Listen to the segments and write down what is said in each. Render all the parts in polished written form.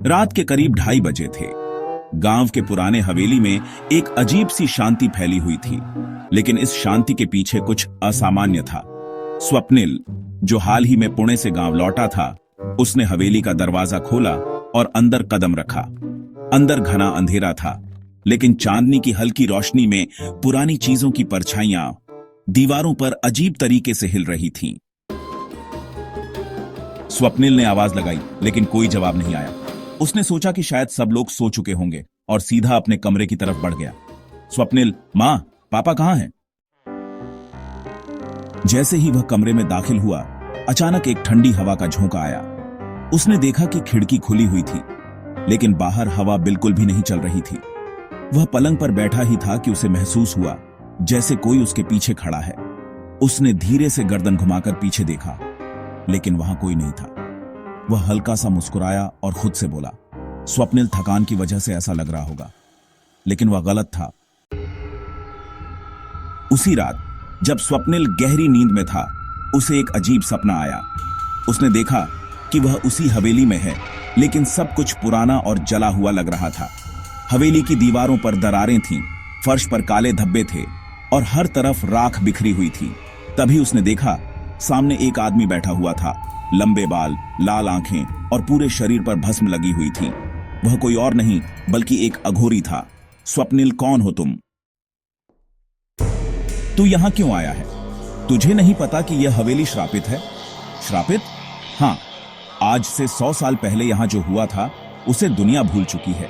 रात के करीब 2:30 बजे थे। गांव के पुराने हवेली में एक अजीब सी शांति फैली हुई थी, लेकिन इस शांति के पीछे कुछ असामान्य था। स्वप्निल, जो हाल ही में पुणे से गांव लौटा था, उसने हवेली का दरवाजा खोला और अंदर कदम रखा। अंदर घना अंधेरा था, लेकिन चांदनी की हल्की रोशनी में पुरानी चीजों की परछाइयां दीवारों पर अजीब तरीके से हिल रही थीं। स्वप्निल ने आवाज लगाई, लेकिन कोई जवाब नहीं आया। उसने सोचा कि शायद सब लोग सो चुके होंगे और सीधा अपने कमरे की तरफ बढ़ गया। स्वप्निल, मां, पापा कहां हैं? जैसे ही वह कमरे में दाखिल हुआ, अचानक एक ठंडी हवा का झोंका आया। उसने देखा कि खिड़की खुली हुई थी, लेकिन बाहर हवा बिल्कुल भी नहीं चल रही थी। वह पलंग पर बैठा ही था कि उसे महसूस हुआ जैसे कोई उसके पीछे खड़ा है। उसने धीरे से गर्दन घुमाकर पीछे देखा, लेकिन वहां कोई नहीं था। वह हल्का सा मुस्कुराया और खुद से बोला, स्वप्निल, थकान की वजह से ऐसा लग रहा होगा। लेकिन वह गलत था। उसी रात जब स्वप्निल गहरी नींद में था, उसे एक अजीब सपना आया। उसने देखा कि वह उसी हवेली में है, लेकिन सब कुछ पुराना और जला हुआ लग रहा था। हवेली की दीवारों पर दरारें थीं, फर्श पर काले धब्बे थे और हर तरफ राख बिखरी हुई थी। तभी उसने देखा, सामने एक आदमी बैठा हुआ था। लंबे बाल, लाल आंखें और पूरे शरीर पर भस्म लगी हुई थी। वह कोई और नहीं बल्कि एक अघोरी था। स्वप्निल, कौन हो तुम? तू यहां क्यों आया है? तुझे नहीं पता कि यह हवेली श्रापित है? श्रापित? हां, आज से 100 साल पहले यहां जो हुआ था उसे दुनिया भूल चुकी है,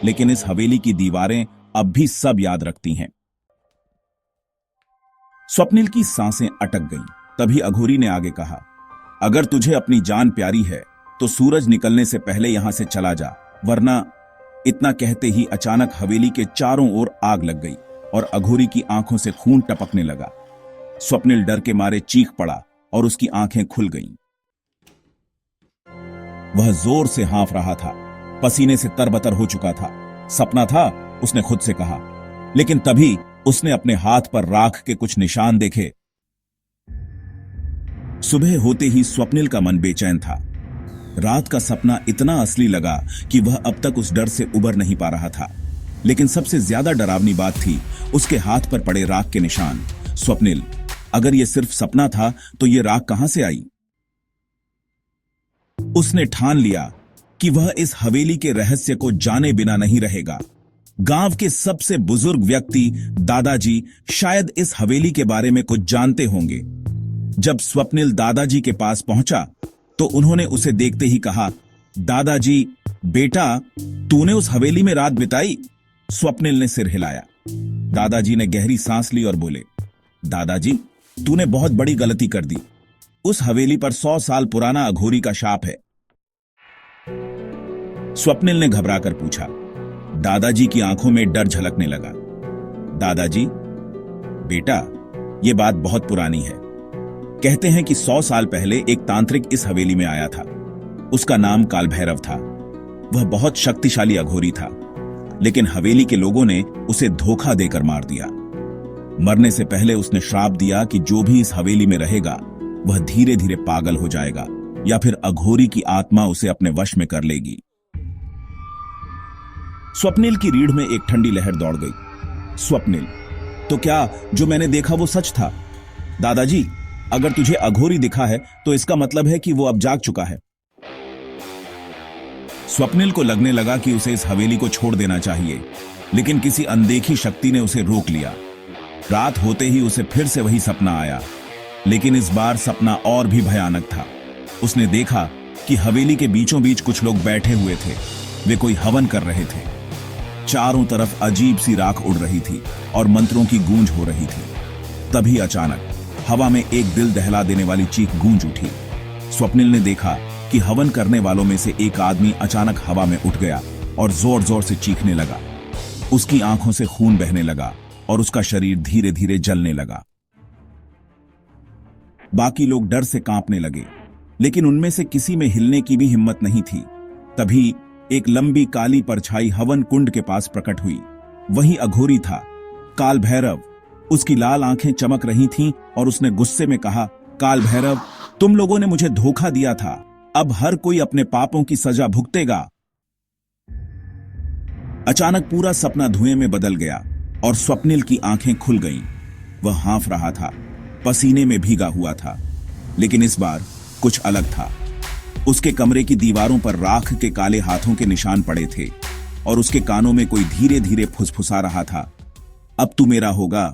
लेकिन इस हवेली की दीवारें अब भी सब याद रखती हैं। स्वप्निल की सांसें अटक गईं। तभी अघोरी ने आगे कहा, अगर तुझे अपनी जान प्यारी है तो सूरज निकलने से पहले यहां से चला जा, वरना। इतना कहते ही अचानक हवेली के चारों ओर आग लग गई और अघोरी की आंखों से खून टपकने लगा। स्वप्निल डर के मारे चीख पड़ा और उसकी आंखें खुल गईं। वह जोर से हाँफ रहा था, पसीने से तरबतर हो चुका था। सपना था, उसने खुद से कहा, लेकिन तभी उसने अपने हाथ पर राख के कुछ निशान देखे। सुबह होते ही स्वप्निल का मन बेचैन था। रात का सपना इतना असली लगा कि वह अब तक उस डर से उबर नहीं पा रहा था। लेकिन सबसे ज्यादा डरावनी बात थी उसके हाथ पर पड़े राख के निशान। स्वप्निल, अगर यह सिर्फ सपना था तो यह राख कहां से आई? उसने ठान लिया कि वह इस हवेली के रहस्य को जाने बिना नहीं रहेगा। गांव के सबसे बुजुर्ग व्यक्ति दादाजी शायद इस हवेली के बारे में कुछ जानते होंगे। जब स्वप्निल दादाजी के पास पहुंचा तो उन्होंने उसे देखते ही कहा, दादाजी, बेटा, तूने उस हवेली में रात बिताई? स्वप्निल ने सिर हिलाया। दादाजी ने गहरी सांस ली और बोले, दादाजी, तूने बहुत बड़ी गलती कर दी। उस हवेली पर 100 साल पुराना अघोरी का शाप है। स्वप्निल ने घबराकर पूछा। दादाजी की आंखों में डर झलकने लगा। दादाजी, बेटा, यह बात बहुत पुरानी है। कहते हैं कि 100 साल पहले एक तांत्रिक इस हवेली में आया था। उसका नाम कालभैरव था। वह बहुत शक्तिशाली अघोरी था, लेकिन हवेली के लोगों ने उसे धोखा देकर मार दिया। मरने से पहले उसने श्राप दिया कि जो भी इस हवेली में रहेगा वह धीरे धीरे पागल हो जाएगा या फिर अघोरी की आत्मा उसे अपने वश में कर लेगी। स्वप्निल की रीढ़ में एक ठंडी लहर दौड़ गई। स्वप्निल, तो क्या जो मैंने देखा वो सच था? दादाजी, अगर तुझे अघोरी दिखा है तो इसका मतलब है कि वो अब जाग चुका है। स्वप्निल को लगने लगा कि उसे इस हवेली को छोड़ देना चाहिए, लेकिन किसी अनदेखी शक्ति ने उसे रोक लिया। रात होते ही उसे फिर से वही सपना आया, लेकिन इस बार सपना और भी भयानक था। उसने देखा कि हवेली के बीचों बीच कुछ लोग बैठे हुए थे। वे कोई हवन कर रहे थे। चारों तरफ अजीब सी राख उड़ रही थी और मंत्रों की गूंज हो रही थी। तभी अचानक हवा में एक दिल दहला देने वाली चीख गूंज उठी। स्वप्निल ने देखा कि हवन करने वालों में से एक आदमी अचानक हवा में उठ गया और जोर जोर से चीखने लगा। उसकी आंखों से खून बहने लगा और उसका शरीर धीरे धीरे जलने लगा। बाकी लोग डर से कांपने लगे, लेकिन उनमें से किसी में हिलने की भी हिम्मत नहीं थी। तभी एक लंबी काली परछाई हवन कुंड के पास प्रकट हुई। वही अघोरी था, कालभैरव। उसकी लाल आंखें चमक रही थीं और उसने गुस्से में कहा, कालभैरव, तुम लोगों ने मुझे धोखा दिया था। अब हर कोई अपने पापों की सजा भुगतेगा। अचानक पूरा सपना धुएं में बदल गया और स्वप्निल की आंखें खुल गईं। वह हाँफ रहा था, पसीने में भीगा हुआ था, लेकिन इस बार कुछ अलग था। उसके कमरे की दीवारों पर राख के काले हाथों के निशान पड़े थे और उसके कानों में कोई धीरे धीरे फुसफुसा रहा था, अब तू मेरा होगा।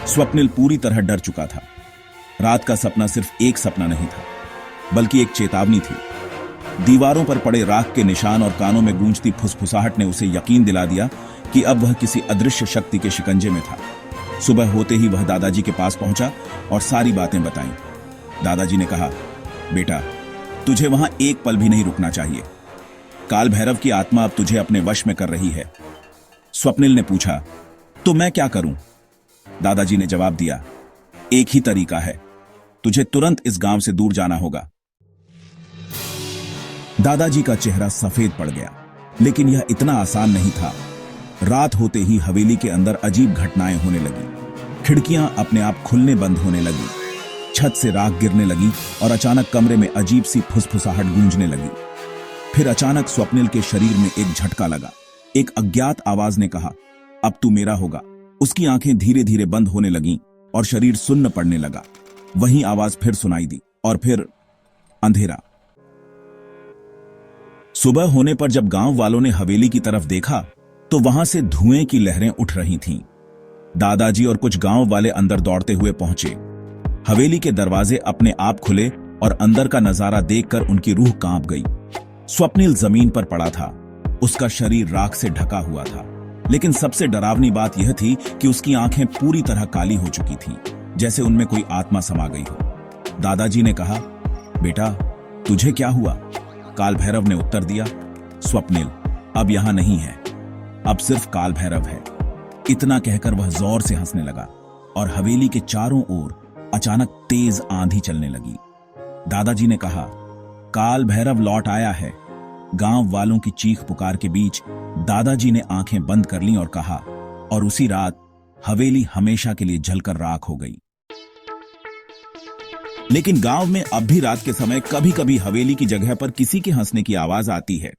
स्वप्निल पूरी तरह डर चुका था। रात का सपना सिर्फ एक सपना नहीं था, बल्कि एक चेतावनी थी। दीवारों पर पड़े राख के निशान और कानों में गूंजती फुसफुसाहट ने उसे यकीन दिला दिया कि अब वह किसी अदृश्य शक्ति के शिकंजे में था। सुबह होते ही वह दादाजी के पास पहुंचा और सारी बातें बताईं। दादाजी ने कहा, बेटा, तुझे वहां एक पल भी नहीं रुकना चाहिए। काल भैरव की आत्मा अब तुझे अपने वश में कर रही है। स्वप्निल ने पूछा, तो मैं क्या करूं? दादाजी ने जवाब दिया, एक ही तरीका है, तुझे तुरंत इस गांव से दूर जाना होगा। दादाजी का चेहरा सफेद पड़ गया, लेकिन यह इतना आसान नहीं था। रात होते ही हवेली के अंदर अजीब घटनाएं होने लगी। खिड़कियां अपने आप खुलने बंद होने लगी, छत से राख गिरने लगी और अचानक कमरे में अजीब सी फुसफुसाहट गूंजने लगी। फिर अचानक स्वप्निल के शरीर में एक झटका लगा। एक अज्ञात आवाज ने कहा, अब तू मेरा होगा। उसकी आंखें धीरे धीरे बंद होने लगीं और शरीर सुन्न पड़ने लगा। वही आवाज फिर सुनाई दी और फिर अंधेरा। सुबह होने पर जब गांव वालों ने हवेली की तरफ देखा तो वहां से धुएं की लहरें उठ रही थीं। दादाजी और कुछ गांव वाले अंदर दौड़ते हुए पहुंचे। हवेली के दरवाजे अपने आप खुले और अंदर का नजारा देखकर उनकी रूह कांप गई। स्वप्निल जमीन पर पड़ा था, उसका शरीर राख से ढका हुआ था, लेकिन सबसे डरावनी बात यह थी कि उसकी आंखें पूरी तरह काली हो चुकी थीं, जैसे उनमें कोई आत्मा समा गई हो। दादाजी ने कहा, बेटा, तुझे क्या हुआ? काल भैरव ने उत्तर दिया, स्वप्निल अब यहां नहीं है, अब सिर्फ काल भैरव है। इतना कहकर वह जोर से हंसने लगा और हवेली के चारों ओर अचानक तेज आंधी चलने लगी। दादाजी ने कहा, काल भैरव लौट आया है। गांव वालों की चीख पुकार के बीच दादाजी ने आंखें बंद कर लीं और कहा, और उसी रात हवेली हमेशा के लिए जलकर राख हो गई। लेकिन गांव में अब भी रात के समय कभी कभी हवेली की जगह पर किसी के हंसने की आवाज आती है।